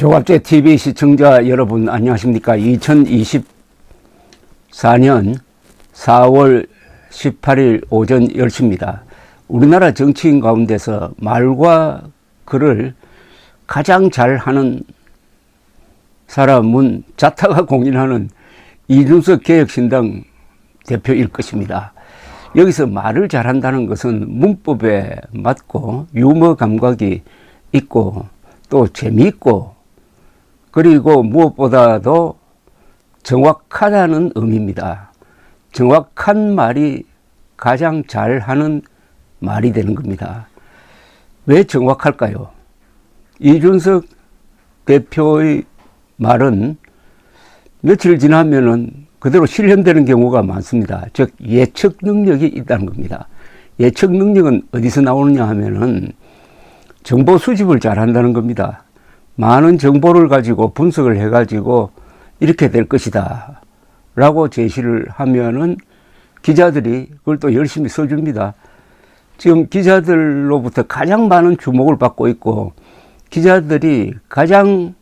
조갑제 TV 시청자 여러분 안녕하십니까. 2024년 4월 18일 오전 10시입니다. 우리나라 정치인 가운데서 말과 글을 가장 잘하는 사람은 자타가 공인하는 이준석 개혁신당 대표일 것입니다. 여기서 말을 잘한다는 것은 문법에 맞고 유머 감각이 있고 또 재미있고 그리고 무엇보다도 정확하다는 의미입니다. 정확한 말이 가장 잘하는 말이 되는 겁니다. 왜 정확할까요? 이준석 대표의 말은 며칠 지나면은 그대로 실현되는 경우가 많습니다. 즉 예측 능력이 있다는 겁니다. 예측 능력은 어디서 나오느냐 하면은 정보 수집을 잘한다는 겁니다. 많은 정보를 가지고 분석을 해가지고 이렇게 될 것이다 라고 제시를 하면은 기자들이 그걸 또 열심히 써줍니다. 지금 기자들로부터 가장 많은 주목을 받고 있고 기자들이 가장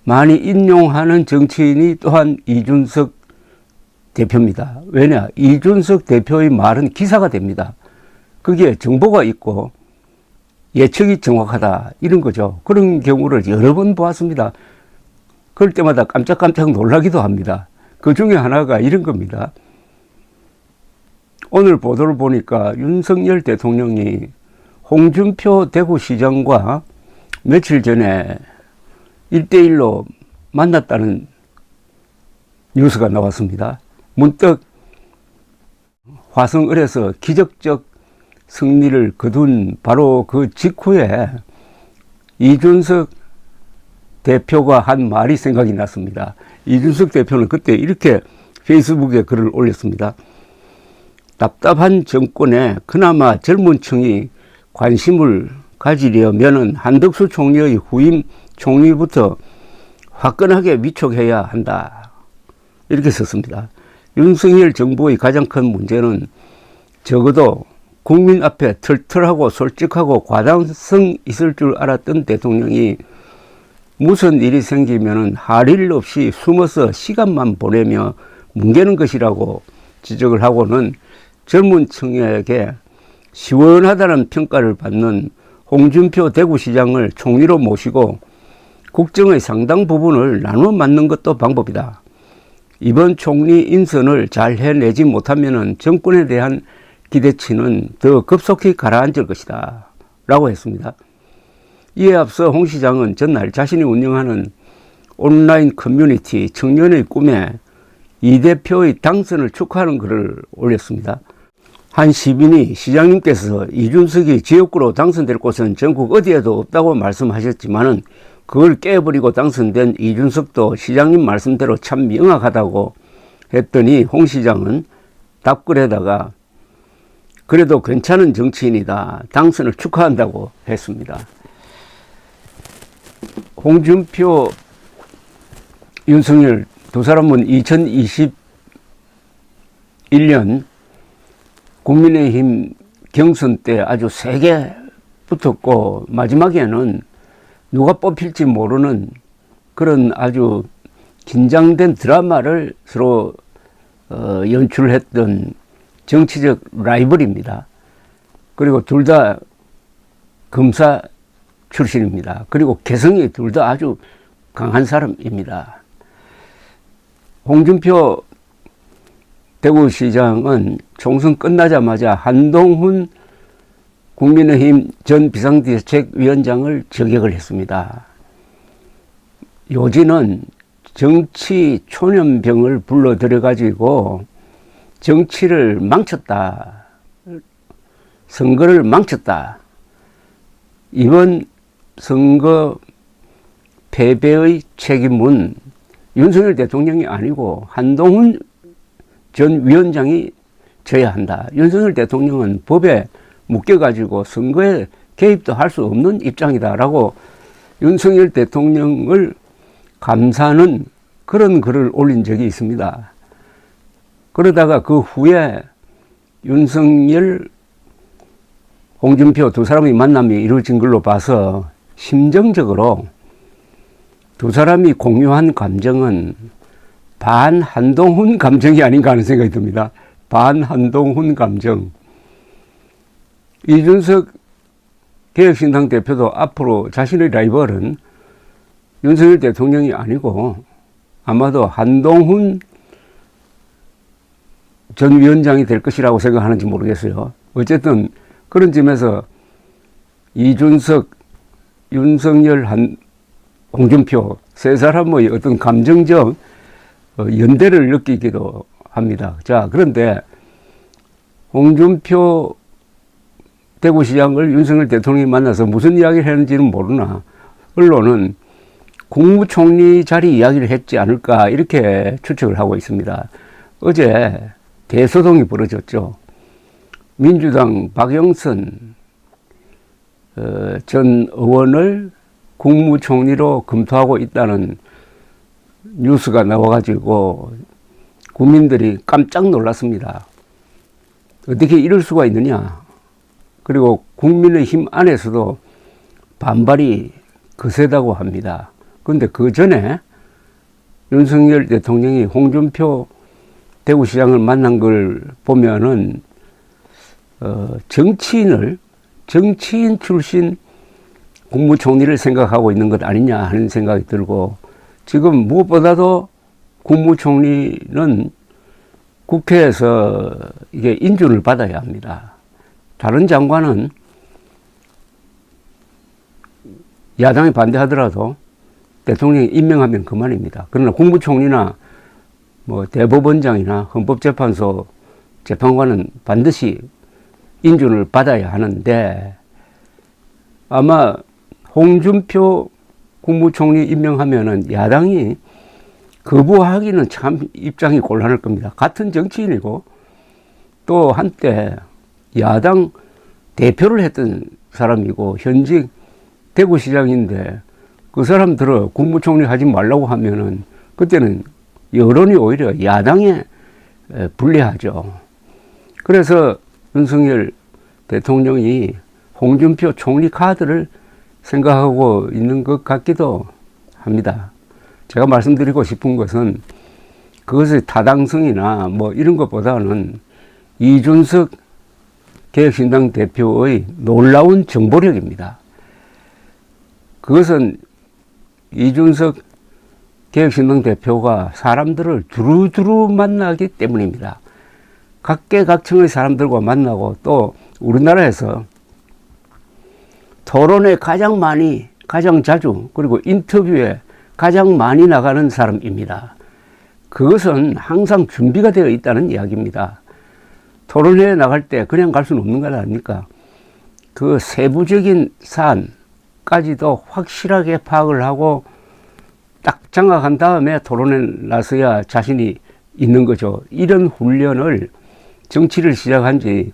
많이 인용하는 정치인이 또한 이준석 대표입니다. 왜냐? 이준석 대표의 말은 기사가 됩니다. 그게 정보가 있고 예측이 정확하다 이런 거죠. 그런 경우를 여러 번 보았습니다. 그럴 때마다 깜짝깜짝 놀라기도 합니다. 그 중에 하나가 이런 겁니다. 오늘 보도를 보니까 윤석열 대통령이 홍준표 대구시장과 며칠 전에 1대1로 만났다는 뉴스가 나왔습니다. 문득 화성을에서 기적적 승리를 거둔 바로 그 직후에 이준석 대표가 한 말이 생각이 났습니다. 이준석 대표는 그때 이렇게 페이스북에 글을 올렸습니다. 답답한 정권에 그나마 젊은 층이 관심을 가지려면은 한덕수 총리의 후임 총리부터 화끈하게 위촉해야 한다. 이렇게 썼습니다. 윤석열 정부의 가장 큰 문제는 적어도 국민 앞에 털털하고 솔직하고 과단성 있을 줄 알았던 대통령이 무슨 일이 생기면 할 일 없이 숨어서 시간만 보내며 뭉개는 것이라고 지적을 하고는 젊은 층에게 시원하다는 평가를 받는 홍준표 대구시장을 총리로 모시고 국정의 상당 부분을 나눠 맡는 것도 방법이다. 이번 총리 인선을 잘 해내지 못하면 정권에 대한 기대치는 더 급속히 가라앉을 것이다 라고 했습니다. 이에 앞서 홍 시장은 전날 자신이 운영하는 온라인 커뮤니티 청년의 꿈에 이 대표의 당선을 축하하는 글을 올렸습니다. 한 시민이 시장님께서 이준석이 지역구로 당선될 곳은 전국 어디에도 없다고 말씀하셨지만은 그걸 깨버리고 당선된 이준석도 시장님 말씀대로 참 명확하다고 했더니 홍 시장은 답글에다가 그래도 괜찮은 정치인이다. 당선을 축하한다고 했습니다. 홍준표, 윤석열 두 사람은 2021년 국민의힘 경선 때 아주 세게 붙었고 마지막에는 누가 뽑힐지 모르는 그런 아주 긴장된 드라마를 서로 연출했던 정치적 라이벌입니다. 그리고 둘 다 검사 출신입니다. 그리고 개성이 둘 다 아주 강한 사람입니다. 홍준표 대구시장은 총선 끝나자마자 한동훈 국민의힘 전 비상대책위원장을 저격을 했습니다. 요지는 정치 초년병을 불러들여가지고 정치를 망쳤다. 선거를 망쳤다. 이번 선거 패배의 책임은 윤석열 대통령이 아니고 한동훈 전 위원장이 져야 한다. 윤석열 대통령은 법에 묶여가지고 선거에 개입도 할 수 없는 입장이다라고 윤석열 대통령을 감사하는 그런 글을 올린 적이 있습니다. 그러다가 그 후에 윤석열, 홍준표 두 사람의 만남이 이루어진 걸로 봐서 심정적으로 두 사람이 공유한 감정은 반한동훈 감정이 아닌가 하는 생각이 듭니다. 반한동훈 감정. 이준석 개혁신당 대표도 앞으로 자신의 라이벌은 윤석열 대통령이 아니고 아마도 한동훈 전 위원장이 될 것이라고 생각하는지 모르겠어요. 어쨌든 그런 점에서 이준석, 윤석열, 홍준표 세 사람의 어떤 감정적 연대를 느끼기도 합니다. 자, 그런데 홍준표 대구시장을 윤석열 대통령이 만나서 무슨 이야기를 했는지는 모르나 언론은 국무총리 자리 이야기를 했지 않을까 이렇게 추측을 하고 있습니다. 어제 대소동이 벌어졌죠. 민주당 박영선 전 의원을 국무총리로 검토하고 있다는 뉴스가 나와가지고 국민들이 깜짝 놀랐습니다. 어떻게 이럴 수가 있느냐. 그리고 국민의힘 안에서도 반발이 거세다고 합니다. 그런데 그 전에 윤석열 대통령이 홍준표 대구시장을 만난 걸 보면은 정치인 출신 국무총리를 생각하고 있는 것 아니냐 하는 생각이 들고, 지금 무엇보다도 국무총리는 국회에서 이게 인준을 받아야 합니다. 다른 장관은 야당이 반대하더라도 대통령이 임명하면 그만입니다. 그러나 국무총리나 뭐 대법원장이나 헌법재판소 재판관은 반드시 인준을 받아야 하는데, 아마 홍준표 국무총리 임명하면은 야당이 거부하기는 참 입장이 곤란할 겁니다. 같은 정치인이고 또 한때 야당 대표를 했던 사람이고 현직 대구시장인데 그 사람들을 국무총리 하지 말라고 하면은 그때는 여론이 오히려 야당에 불리하죠. 그래서 윤석열 대통령이 홍준표 총리 카드를 생각하고 있는 것 같기도 합니다. 제가 말씀드리고 싶은 것은 그것의 타당성이나 뭐 이런 것보다는 이준석 개혁신당 대표의 놀라운 정보력입니다. 그것은 이준석 개혁신당 대표가 사람들을 두루두루 만나기 때문입니다. 각계각층의 사람들과 만나고 또 우리나라에서 토론에 가장 자주 그리고 인터뷰에 가장 많이 나가는 사람입니다. 그것은 항상 준비가 되어 있다는 이야기입니다. 토론회에 나갈 때 그냥 갈 수는 없는 것 아닙니까? 그 세부적인 사안까지도 확실하게 파악을 하고 딱 장악한 다음에 토론에 나서야 자신이 있는 거죠. 이런 훈련을 정치를 시작한 지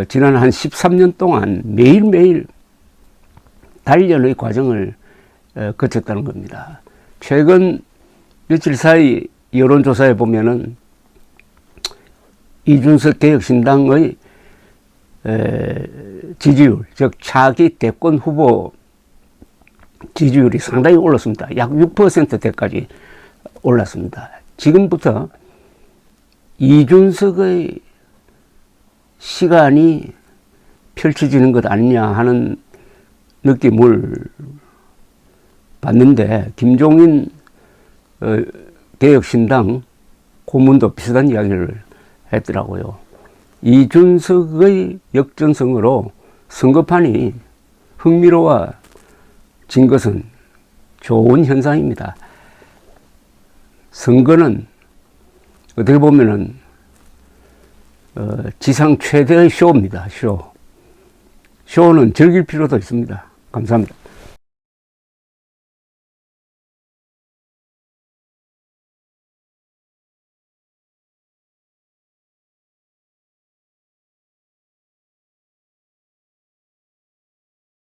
지난 한 13년 동안 매일매일 단련의 과정을 거쳤다는 겁니다. 최근 며칠 사이 여론조사에 보면은 이준석 개혁신당의 지지율, 즉 차기 대권 후보 지지율이 상당히 올랐습니다. 약 6%대까지 올랐습니다. 지금부터 이준석의 시간이 펼쳐지는 것 아니냐 하는 느낌을 받는데, 김종인 개혁신당 고문도 비슷한 이야기를 했더라고요. 이준석의 역전승으로 선거판이 흥미로워진 것은 좋은 현상입니다. 선거는 어떻게 보면은 지상 최대의 쇼입니다. 쇼는 즐길 필요도 있습니다. 감사합니다.